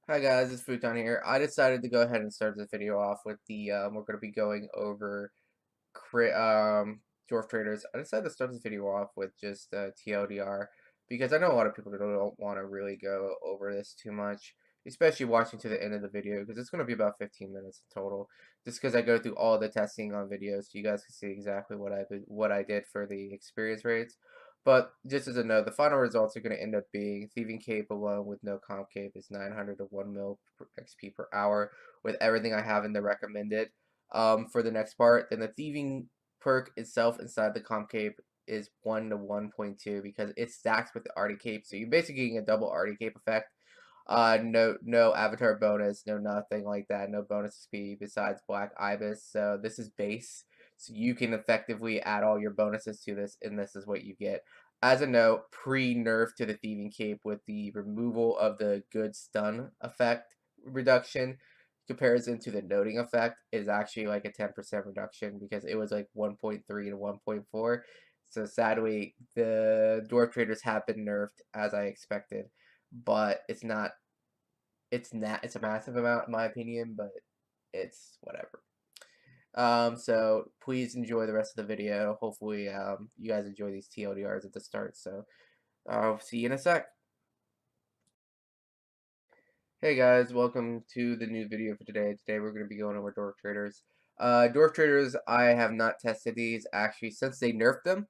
Hi guys, it's Futon here. I decided to go ahead and start this video off with we're going to be going over Dwarf traders. I decided to start this video off with just TLDR because I know a lot of people don't want to really go over this too much, especially watching to the end of the video because it's going to be about 15 minutes in total. Just because I go through all the testing on videos, so you guys can see exactly what I did for the experience rates. But just as a note, the final results are going to end up being Thieving Cape alone with no comp cape is 900 to 1 mil XP per hour with everything I have in the recommended. For the next part, then the Thieving perk itself inside the comp cape is 1 to 1.2 because it stacks with the Artie cape. So you're basically getting a double Artie cape effect. No avatar bonus, no nothing like that, no bonus speed besides Black Ibis. So this is base. So you can effectively add all your bonuses to this, and this is what you get. As a note, pre-nerf to the Thieving Cape with the removal of the good stun effect reduction comparison to the noting effect is actually like a 10% reduction because it was like 1.3 to 1.4. So sadly, the Dwarf Traders have been nerfed as I expected, but it's a massive amount in my opinion, but it's whatever. So please enjoy the rest of the video. Hopefully, you guys enjoy these TLDRs at the start. So I'll see you in a sec. Hey guys, welcome to the new video for today. Today we're going to be going over Dwarf Traders. Dwarf Traders, I have not tested these actually since they nerfed them.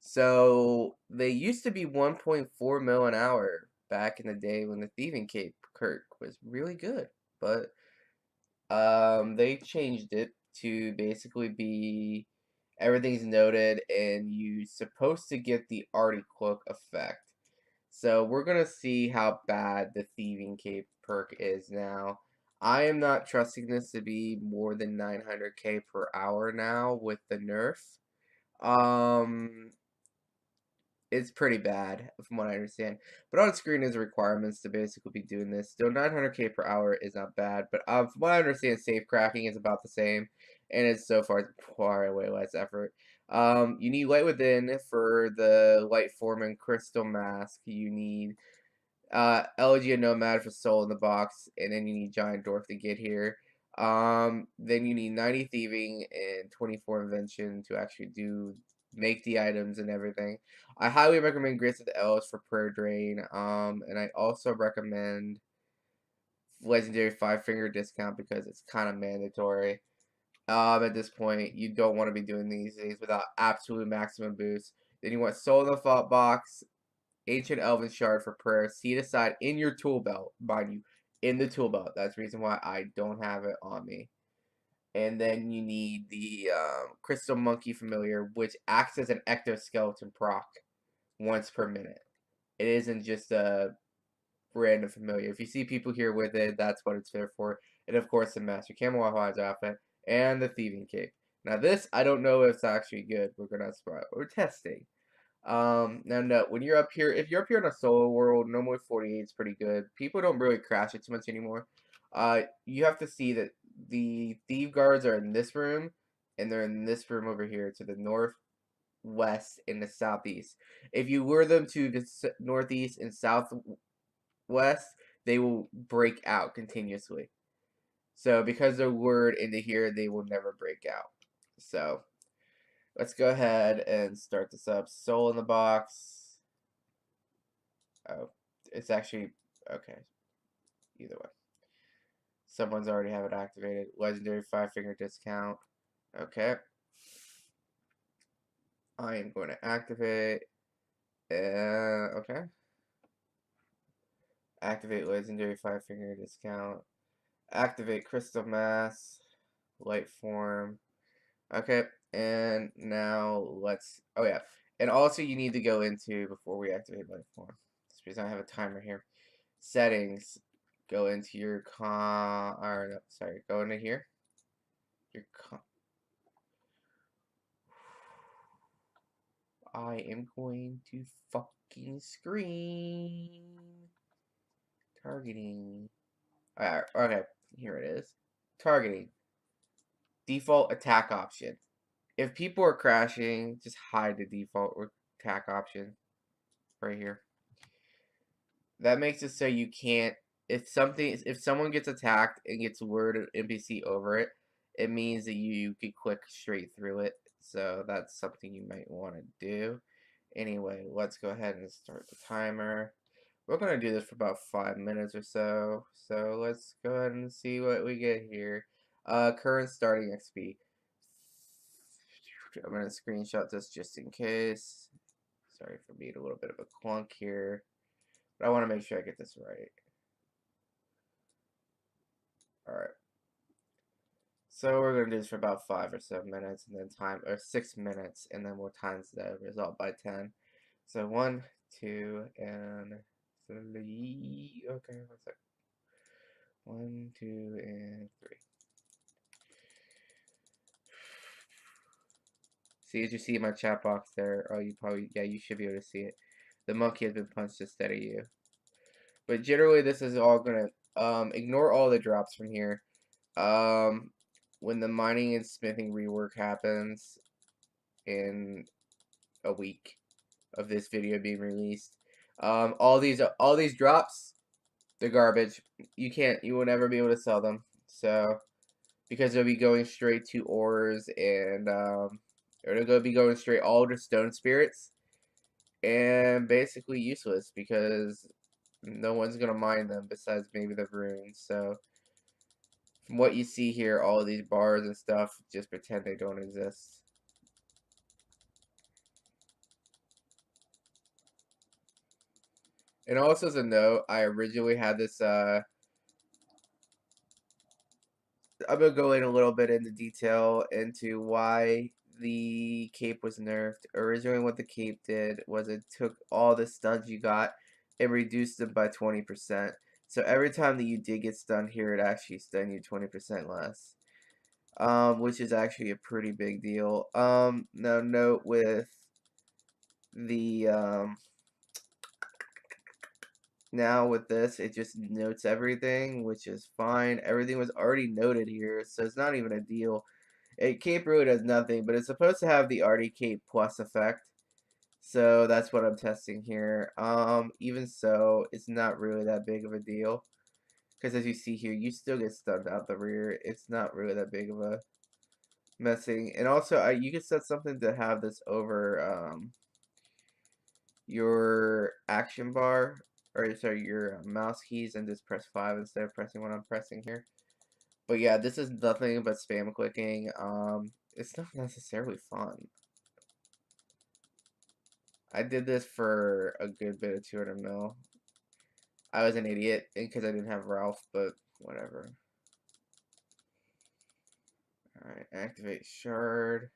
So they used to be 1.4 mil an hour back in the day when the Thieving Cape Kirk was really good. But they changed it to basically be everything's noted and you supposed to get the Artie Cloak effect. So we're gonna see how bad the Thieving Cape perk is now. I am not trusting this to be more than 900k per hour now with the nerf. Um, it's pretty bad from what I understand. But on screen is requirements to basically be doing this. Still 900k per hour is not bad, but from what I understand, safe cracking is about the same, and it's so far far way less effort. You need light within for the light form and crystal mask. You need Elegy and Nomad for soul in the box, and then you need Giant Dwarf to get here. Then you need 90 thieving and 24 invention to actually make the items and everything. I highly recommend Grits of the Elves for prayer drain. And I also recommend legendary 5-finger discount because it's kind of mandatory. At this point, you don't want to be doing these without absolute maximum boost. Then you want soul in the thought box, Ancient Elven Shard for prayer. See it aside in your tool belt, mind you, in the tool belt. That's the reason why I don't have it on me. And then you need the Crystal Monkey Familiar, which acts as an Ectoskeleton proc once per minute. It isn't just a random familiar. If you see people here with it, that's what it's there for. And of course, the Master Camouflage outfit and the Thieving Cape. Now this, I don't know if it's actually good. We're testing. Now no, when you're up here, if you're up here in a solo world, normally 48 is pretty good. People don't really crash it too much anymore. You have to see that the Thief Guards are in this room, and they're in this room over here to the northwest and the southeast. If you lure them to the northeast and southwest, they will break out continuously. So because they're lured into here, they will never break out. So let's go ahead and start this up. Soul in the box. Oh, it's actually okay. Either way, someone's already have it activated. Legendary 5-finger discount. Okay, I am going to activate. Okay, activate legendary 5-finger discount. Activate crystal mass. Light form. Okay, and now let's. Oh yeah, and also you need to go into before we activate light form. Just because I have a timer here. Settings. Go into your or no, sorry, go into here. Your I am going to fucking scream. Targeting. Alright, okay, here it is. Targeting. Default attack option. If people are crashing, just hide the default attack option right here. That makes it so you can't if someone gets attacked and gets word NPC over it, it means that you could click straight through it. So that's something you might want to do. Anyway, let's go ahead and start the timer. We're going to do this for about 5 minutes or so. So let's go ahead and see what we get here. Current starting XP. I'm going to screenshot this just in case. Sorry for being a little bit of a clunk here. But I want to make sure I get this right. Alright. So we're going to do this for about 5 or so minutes, and then 6 minutes, and then we'll times the result by 10. So 1, 2, and 3. Okay, 1 sec. 1, 2, and 3. See, as you see in my chat box there, oh, you should be able to see it. The monkey has been punched instead of you. But generally, this is all gonna, ignore all the drops from here. When the mining and smithing rework happens in a week of this video being released, all these drops, they're garbage. You will never be able to sell them. So, because they'll be going straight to ores and, or they'll be going straight all to stone spirits, and basically useless because no one's gonna mine them besides maybe the runes. So from what you see here, all of these bars and stuff, just pretend they don't exist. And also as a note, I originally had this, I'm gonna go in a little bit into detail into why the cape was nerfed. Originally what the cape did was it took all the stuns you got and reduced them by 20%. So every time that you did get stunned here, it actually stunned you 20% less. Which is actually a pretty big deal. Now note with the, now with this, it just notes everything, which is fine. Everything was already noted here, so it's not even a deal. Cape really does nothing, but it's supposed to have the Artie Cape Plus effect. So that's what I'm testing here. Even so, it's not really that big of a deal. Because as you see here, you still get stunned out the rear. It's not really that big of a messing. And also, you can set something to have this over your action bar, or sorry, your mouse keys, and just press 5 instead of pressing what I'm pressing here. But yeah, this is nothing but spam clicking. It's not necessarily fun. I did this for a good bit of 200 mil. I was an idiot because I didn't have Ralph, but whatever. Alright, activate shard.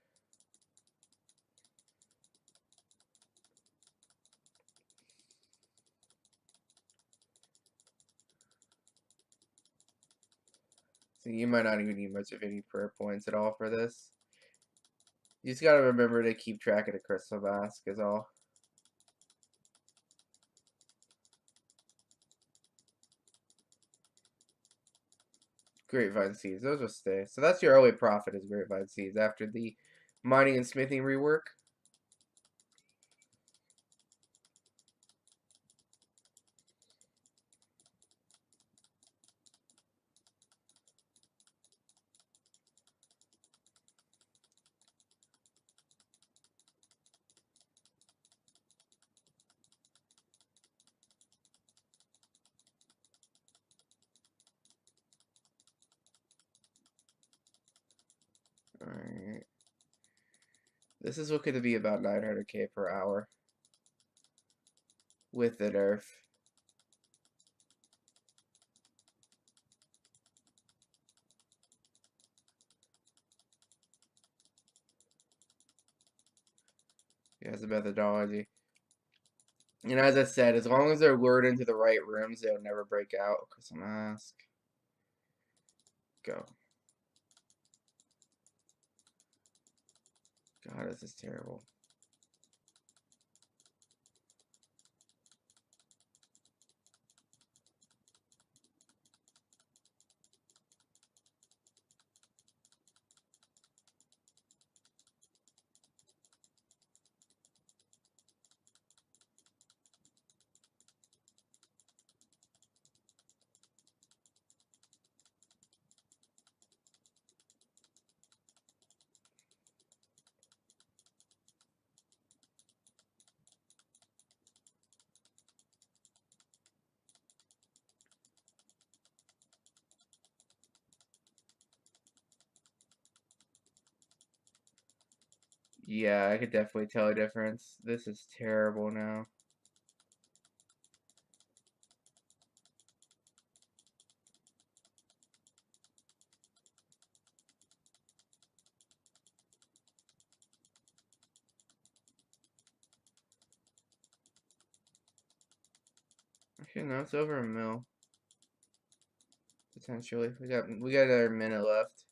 So you might not even need much of any prayer points at all for this. You just gotta remember to keep track of the crystal mask is all. Grapevine seeds, those will stay. So that's your only profit is grapevine seeds after the mining and smithing rework. Alright. This is looking to be about 900k per hour with the nerf. It has a methodology. And as I said, as long as they're lured into the right rooms, they'll never break out. Crystal mask. Go. God, this is terrible. Yeah, I could definitely tell a difference. This is terrible now. Actually, no, it's over a mil. Potentially. We got another minute left.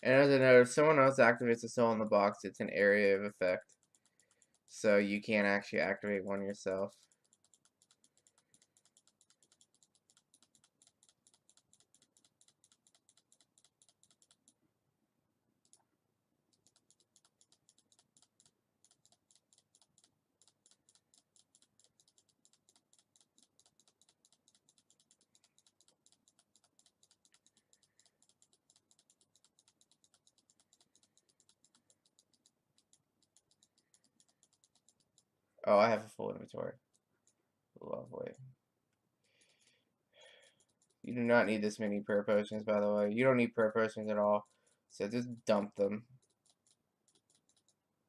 And as a note, if someone else activates a soul in the box, it's an area of effect. So you can't actually activate one yourself. Oh, I have a full inventory. Lovely. You do not need this many prayer potions, by the way. You don't need prayer potions at all. So just dump them.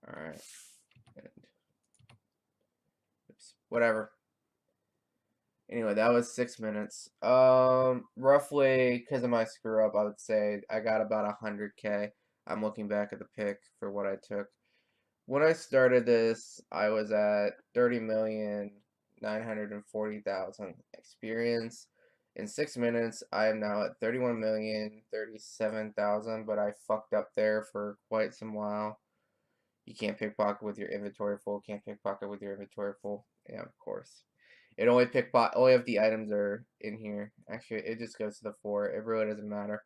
Alright. Oops. Whatever. Anyway, that was 6 minutes. Roughly, because of my screw up, I would say I got about 100K. I'm looking back at the pick for what I took. When I started this, I was at 30,940,000 experience. In 6 minutes, I am now at 31,037,000, but I fucked up there for quite some while. You can't pickpocket with your inventory full. Can't pickpocket with your inventory full. Yeah, of course. It only only if the items are in here. Actually, it just goes to the 4. It really doesn't matter.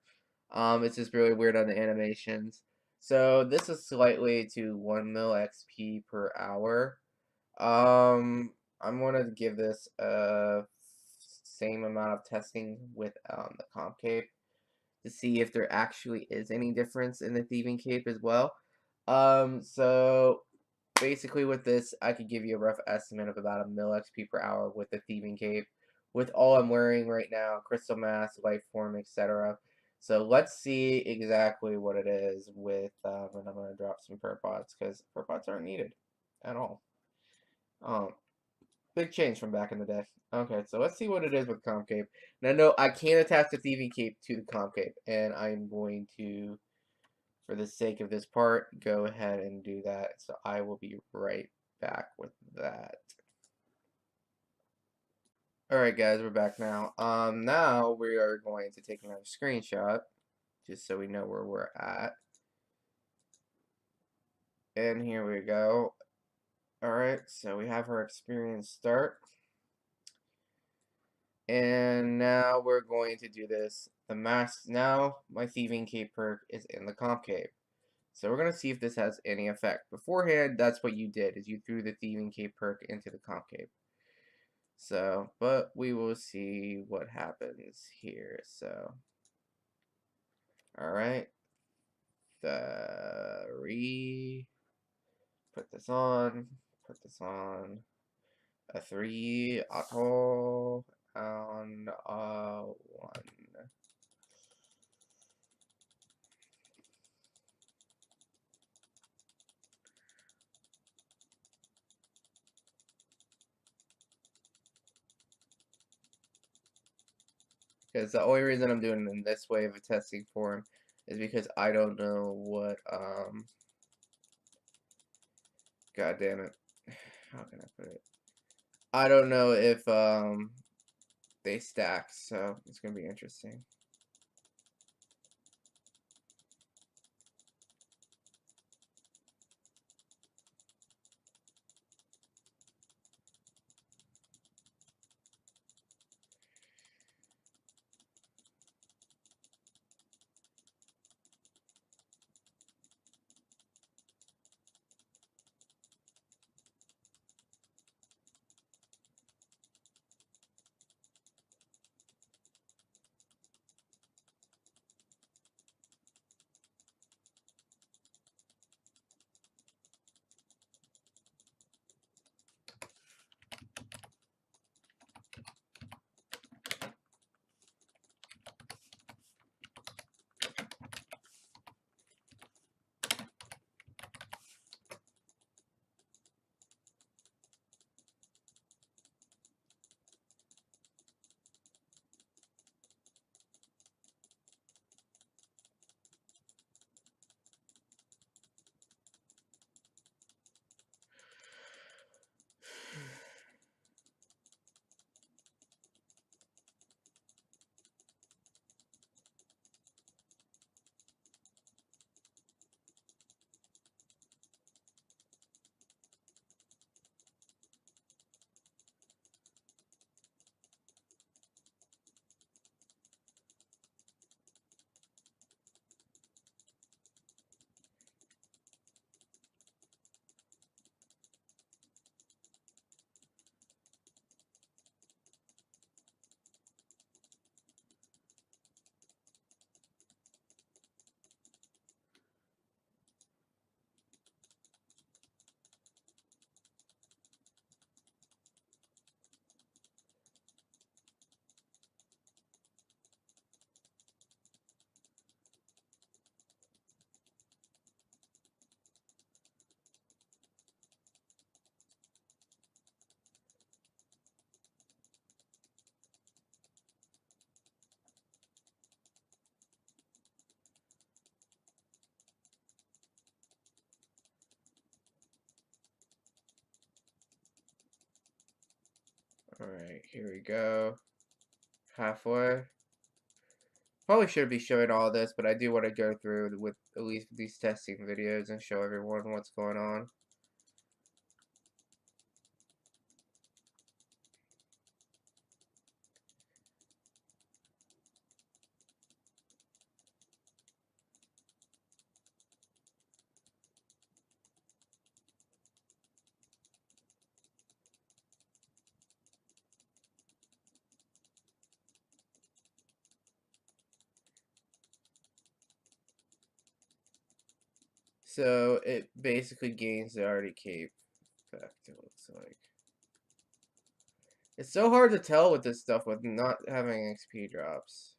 It's just really weird on the animations. So this is slightly to 1 mil XP per hour. I'm gonna give this a same amount of testing with the comp cape to see if there actually is any difference in the thieving cape as well. So basically with this, I could give you a rough estimate of about a mil XP per hour with the thieving cape, with all I'm wearing right now, crystal mask, life form, etc. So let's see exactly what it is with, and I'm gonna drop some perk pots because perk pots aren't needed at all. Um, Big change from back in the day. Okay, so let's see what it is with comp cape. Now, no, I can't attach the thieving cape to the comp cape, and I'm going to, for the sake of this part, go ahead and do that. So I will be right back with that. Alright guys, we're back now. Now we are going to take another screenshot, just so we know where we're at. And here we go. Alright, so we have our experience start. And now we're going to do this. The mask, now my thieving cape perk is in the comp cape. So we're going to see if this has any effect. Beforehand, that's what you did, is you threw the thieving cape perk into the comp cape. So, but we will see what happens here. So, alright. Put this on, a 3, auto, and a 1. Because the only reason I'm doing it in this way of a testing form is because I don't know what, god damn it, how can I put it? I don't know if, they stack, so it's gonna be interesting. Alright, here we go. Halfway. Probably should be showing all this, but I do want to go through with at least these testing videos and show everyone what's going on. So it basically gains the already cape effect, it looks like. It's so hard to tell with this stuff with not having XP drops.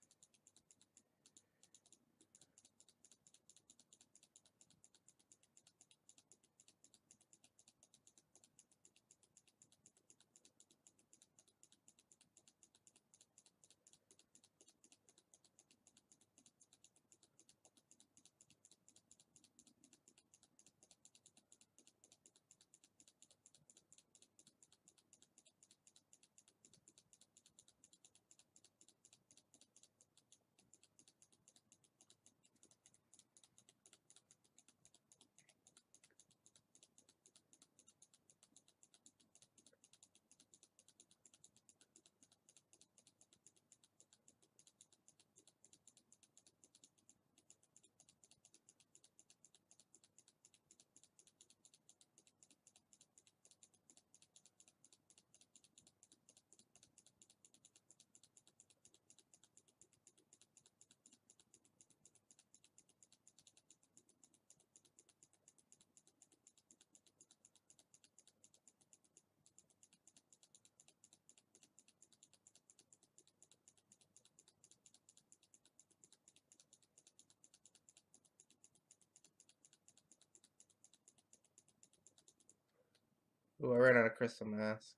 Ooh, I ran out of crystal mask.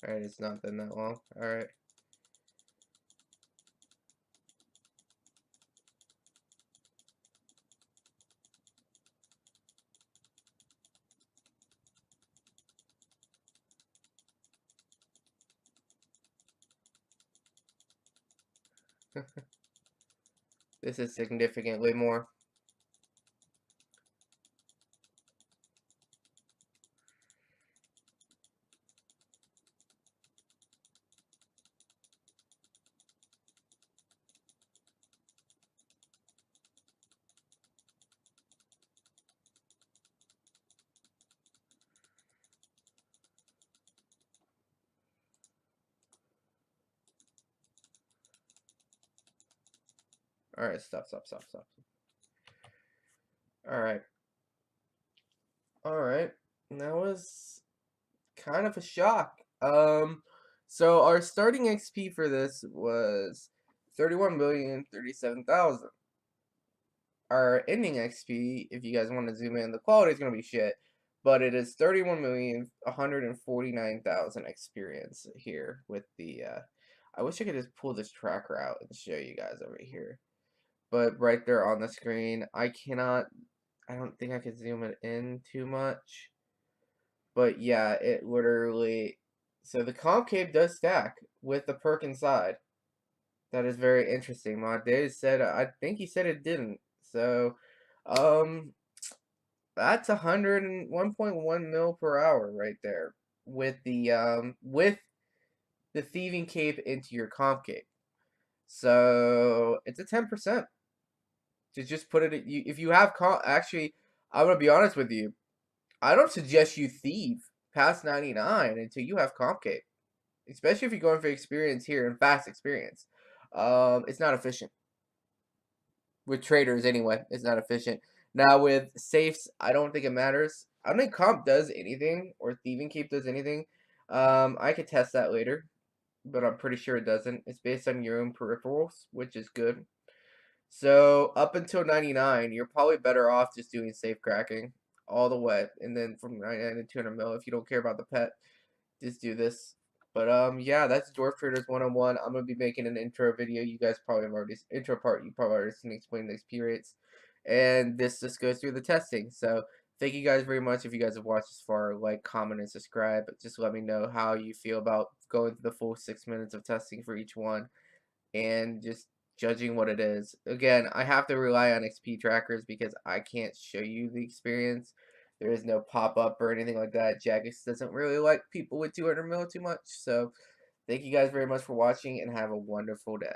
Alright, it's not been that long. Alright. This is significantly more. Alright, stop. Alright. Alright. That was kind of a shock. So our starting XP for this was 31,037,000. Our ending XP, if you guys want to zoom in, the quality is going to be shit, but it is 31,149,000 experience here with the, I wish I could just pull this tracker out and show you guys over here. But right there on the screen, I don't think I could zoom it in too much. But yeah, it literally, so the concave does stack with the perk inside. That is very interesting. My Dave said, I think he said it didn't. So, um, that's 101.1 mil per hour right there with the thieving cape into your comp cape. So it's a 10% to just put it. If you have actually, I'm gonna be honest with you. I don't suggest you thieve past 99 until you have comp cape, especially if you're going for experience here and fast experience. It's not efficient with traders anyway. It's not efficient. Now with safes, I don't think it matters. I don't think comp does anything or thieving cape does anything. I could test that later, but I'm pretty sure it doesn't. It's based on your own peripherals, which is good. So up until 99, you're probably better off just doing safe cracking all the way, and then from 99 to 200 mil, if you don't care about the pet, just do this. But yeah, that's Dwarf Traders 101. I'm gonna be making an intro video. You guys probably have already intro part. You probably already seen explain the experience, and this just goes through the testing. So Thank you guys very much if you guys have watched this far. Like, comment, and subscribe. Just let me know how you feel about going through the full 6 minutes of testing for each one and just judging what it is. Again, I have to rely on XP trackers because I can't show you the experience. There is no pop-up or anything like that. Jagex doesn't really like people with 200 mil too much. So, thank you guys very much for watching and have a wonderful day.